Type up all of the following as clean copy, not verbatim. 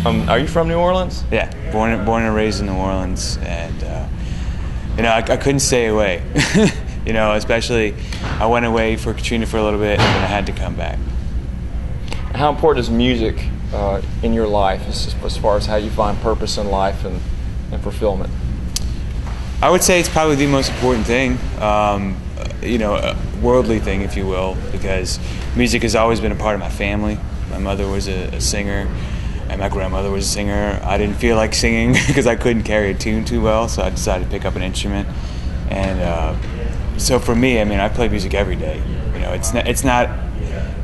Are you from New Orleans? Yeah, born and raised in New Orleans, and I couldn't stay away. Especially I went away for Katrina for a little bit, and then I had to come back. How important is music in your life as far as how you find purpose in life and fulfillment? I would say it's probably the most important thing, a worldly thing, if you will, because music has always been a part of my family. My mother was a singer, and my grandmother was a singer. I didn't feel like singing because I couldn't carry a tune too well, so I decided to pick up an instrument. And so for me, I play music every day. It's not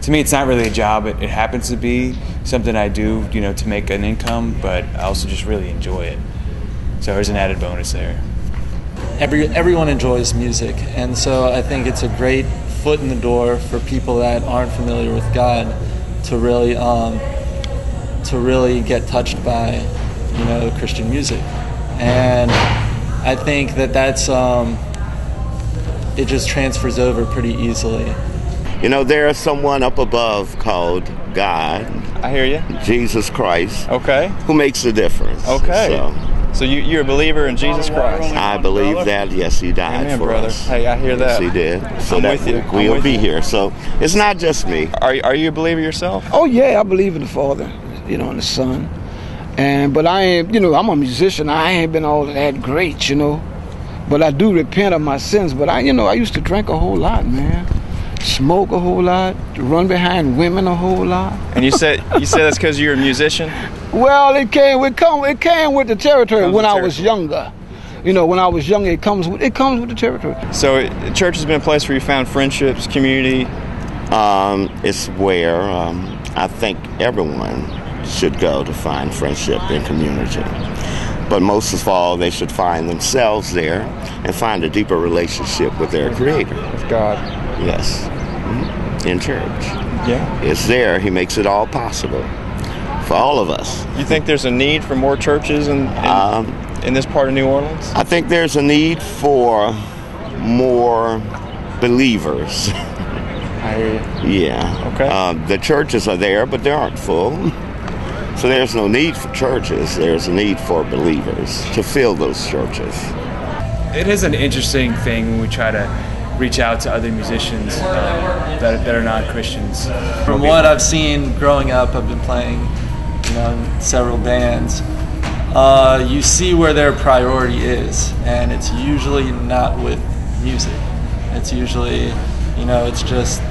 to me, it's not really a job. It happens to be something I do, to make an income, but I also just really enjoy it. So there's an added bonus there. Everyone enjoys music, and so I think it's a great foot in the door for people that aren't familiar with God to really get touched by Christian music. And I think that's it just transfers over pretty easily. There is someone up above called God. I hear you. Jesus Christ. Okay. Who makes a difference. Okay. So you're a believer in Jesus Christ? I believe that. Yes, He died Amen, for brother. us. Hey, I hear that. Yes, He did. So I'm that with you. we'll be here. So it's not just me. Are you a believer yourself? Oh yeah, I believe in the Father, and the Son, but I ain't. I'm a musician. I ain't been all that great, but I do repent of my sins. But I used to drink a whole lot, man. Smoke a whole lot, run behind women a whole lot. And you said that's because you're a musician? Well, it came with the territory when I was younger. When I was younger, it comes with the territory. So church has been a place where you found friendships, community. It's where I think everyone should go to find friendship and community. But most of all, they should find themselves there and find a deeper relationship with their Creator. With God. Yes. In church. Yeah. It's there. He makes it all possible for all of us. You think there's a need for more churches in this part of New Orleans? I think there's a need for more believers. I hear you. Yeah. Okay. The churches are there, but they aren't full. So there's no need for churches. There's a need for believers to fill those churches. It is an interesting thing when we try to reach out to other musicians that are not Christians. From what I've seen growing up, I've been playing in several bands. You see where their priority is, and it's usually not with music. It's usually, it's just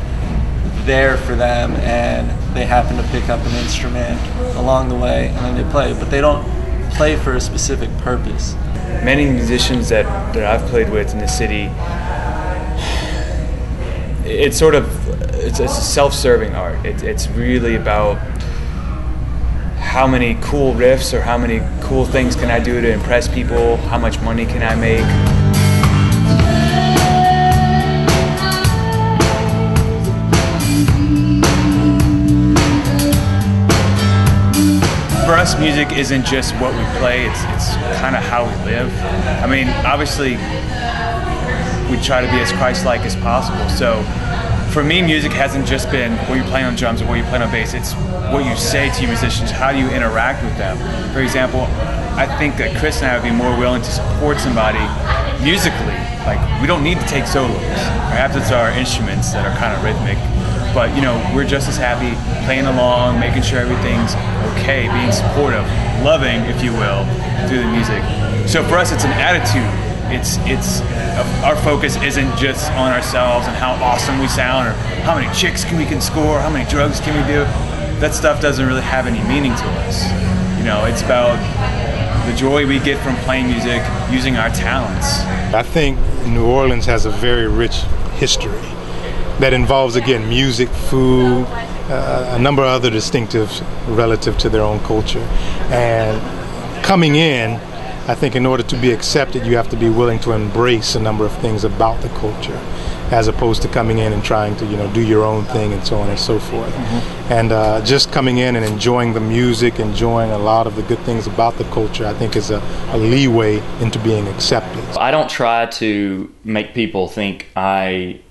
there for them, and they happen to pick up an instrument along the way, and then they play. But they don't play for a specific purpose. Many musicians that I've played with in the city, it's a self-serving art. It's really about how many cool riffs or how many cool things can I do to impress people, how much money can I make. For us, music isn't just what we play, it's kind of how we live. Obviously, we try to be as Christ-like as possible. So for me, music hasn't just been what you play on drums or what you play on bass. It's what you say to your musicians, how do you interact with them. For example, I think that Chris and I would be more willing to support somebody musically. Like, we don't need to take solos. Perhaps it's our instruments that are kind of rhythmic. But, we're just as happy playing along, making sure everything's okay, being supportive, loving, if you will, through the music. So for us, it's an attitude. It's our focus isn't just on ourselves and how awesome we sound or how many chicks we can score, how many drugs can we do. That stuff doesn't really have any meaning to us. It's about the joy we get from playing music, using our talents. I think New Orleans has a very rich history that involves, again, music, food, a number of other distinctives relative to their own culture. And coming in, I think in order to be accepted, you have to be willing to embrace a number of things about the culture, as opposed to coming in and trying to, do your own thing and so on and so forth. Mm-hmm. And just coming in and enjoying the music, enjoying a lot of the good things about the culture, I think is a leeway into being accepted. I don't try to make people think I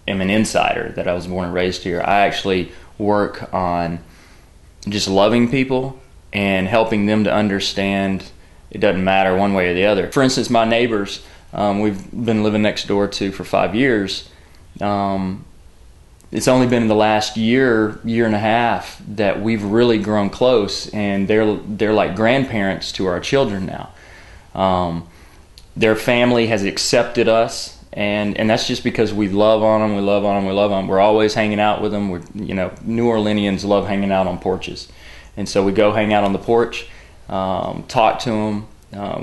am an insider, that I was born and raised here. I actually work on just loving people and helping them to understand it doesn't matter one way or the other. For instance, my neighbors, we've been living next door to for 5 years. It's only been in the last year and a half that we've really grown close, and they're like grandparents to our children now. Their family has accepted us, and that's just because we love on them. We're always hanging out with them. New Orleanians love hanging out on porches, and so we go hang out on the porch, talk to them.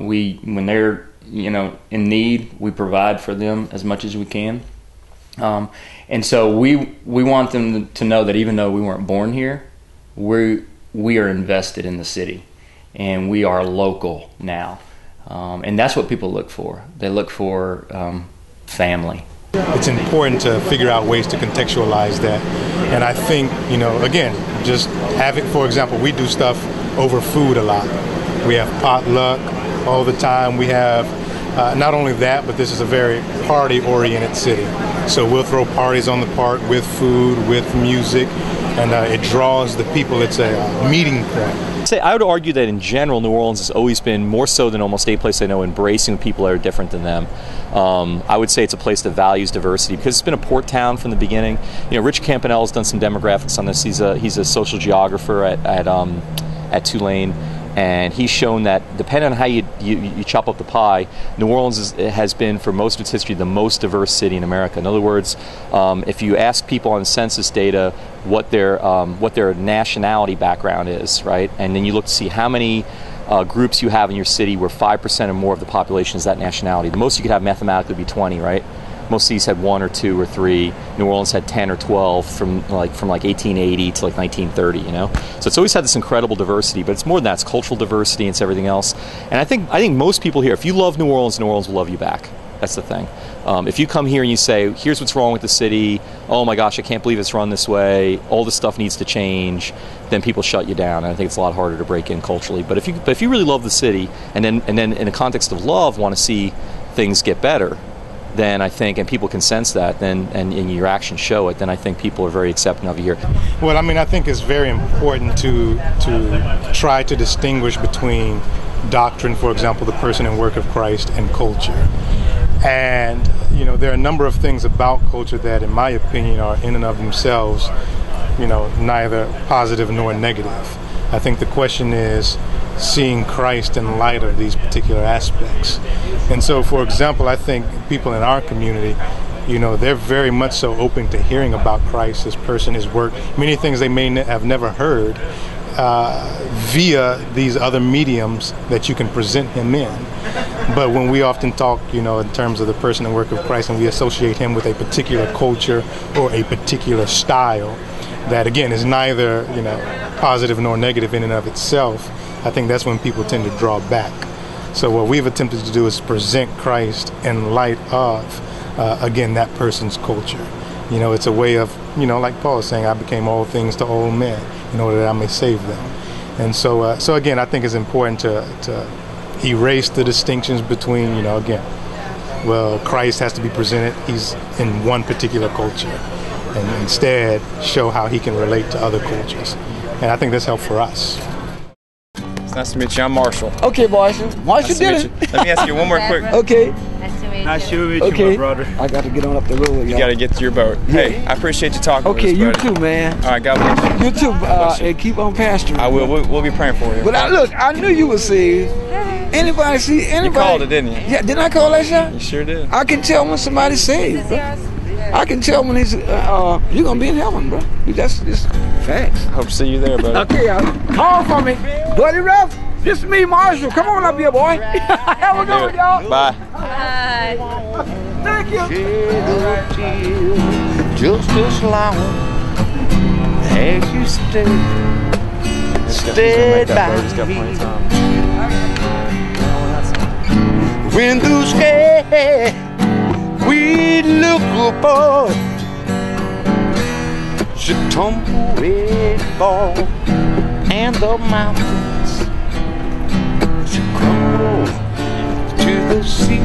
When they're in need, we provide for them as much as we can. And so we want them to know that even though we weren't born here, we are invested in the city, and we are local now. And that's what people look for. They look for family. It's important to figure out ways to contextualize that. And I think, again, just having, for example, we do stuff over food a lot. We have potluck all the time. We have not only that, but this is a very party-oriented city. So we'll throw parties on the park with food, with music, and it draws the people. It's a meeting point. I would argue that in general, New Orleans has always been, more so than almost any place I know, embracing people that are different than them. I would say it's a place that values diversity because it's been a port town from the beginning. Rich Campanel's done some demographics on this. He's a social geographer at Tulane. And he's shown that depending on how you chop up the pie, New Orleans has been, for most of its history, the most diverse city in America. In other words, if you ask people on census data what their nationality background is, right, and then you look to see how many groups you have in your city where 5% or more of the population is that nationality. The most you could have mathematically would be 20, right? Most cities had 1 or 2 or 3. New Orleans had 10 or 12 from 1880 to 1930. So it's always had this incredible diversity, but it's more than that. It's cultural diversity and it's everything else. And I think most people here, if you love New Orleans will love you back. That's the thing. If you come here and you say, here's what's wrong with the city, oh my gosh, I can't believe it's run this way, all this stuff needs to change, then people shut you down. And I think it's a lot harder to break in culturally. But if you really love the city and then in the context of love want to see things get better, then I think, and people can sense that, and your actions show it, then I think people are very accepting of you here. Well, I think it's very important to try to distinguish between doctrine, for example, the person and work of Christ, and culture. And, there are a number of things about culture that, in my opinion, are in and of themselves, neither positive nor negative. I think the question is seeing Christ in light of these particular aspects. And so, for example, I think people in our community, they're very much so open to hearing about Christ, his person, his work, many things they may have never heard via these other mediums that you can present him in. But when we often talk, in terms of the person and work of Christ, and we associate him with a particular culture or a particular style, that again is neither, positive nor negative in and of itself, I think that's when people tend to draw back. So what we've attempted to do is present Christ in light of, again, that person's culture. It's a way of, like Paul is saying, I became all things to all men in order that I may save them. And so again, I think it's important to erase the distinctions between, Christ has to be presented, he's in one particular culture, and instead show how he can relate to other cultures. And I think that's helpful for us. It's nice to meet you. I'm Marshall. Okay, Marshall. Marshall did it. Let me ask you one more quick. Okay. Nice to meet you, my brother. I got to get on up the road, y'all. You got to get to your boat. Yeah. Hey, I appreciate you talking with us, Okay, you buddy. too, man. All right, God bless you. You too, and keep on pastoring. I will. We'll be praying for you. But I knew you were saved. Anybody see anybody? You called it, didn't you? Yeah, didn't I call that shot? You sure did. I can tell when somebody's saved, bro. I can tell when he's, you're going to be in heaven, bro. That's just facts. Hope to see you there, buddy. Okay, call for me. Buddy Ruff, this is me, Marshall. Come on up here, boy. Have a good one, y'all. Bye. Bye. Thank you. Just as long as you stayed by me. When the sky we look upon should tumble and fall, and the mountains should crumble to the sea.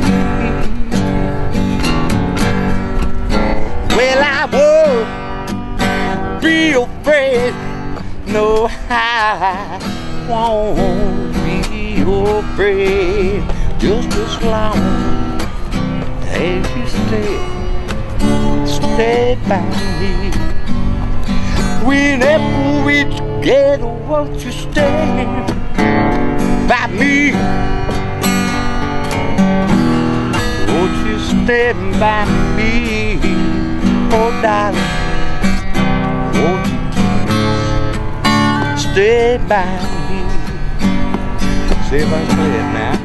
Well, I won't be afraid, no. I won't be afraid just as long as you stay by me. Whenever we together, won't you stand by me? Won't you stand by me, oh darling? Won't you please stay by me? See if I can play it now.